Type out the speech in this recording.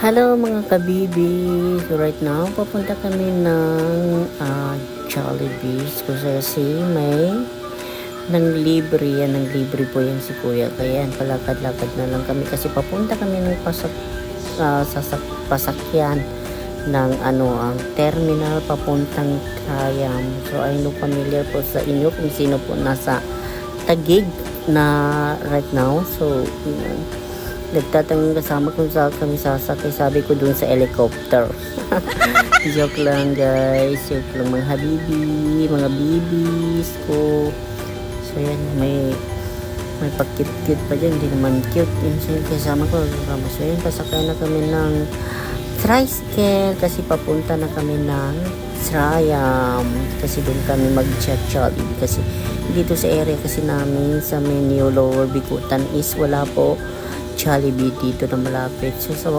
Hello mga kabibi. So right now, papunta kami ng Jollibee. Kasi may nang libre yan. Nang libre po yan si kuya. Kaya yan, palakad-lakad na lang kami. Kasi papunta kami ng pasakyan ng ang terminal papuntang Trayam. So I know familiar po sa inyo kung sino po nasa Taguig na right now. So nagtatanong kasama kung saan kami sasakay. Sabi ko dun sa helicopter. Joke lang guys. Joke lang mga habibi, mga bibis ko. So yan, may pag-cute-cute pa dyan. Hindi naman cute. Yun siya yung kasama ko. So yan, pasakay na kami ng tricycle kasi papunta na kami ng Trayam. Kasi doon kami mag-Jollibee. Kasi dito sa area kasi namin sa Menio Lower Bikutan is wala po Jollibee dito na malapit. So sa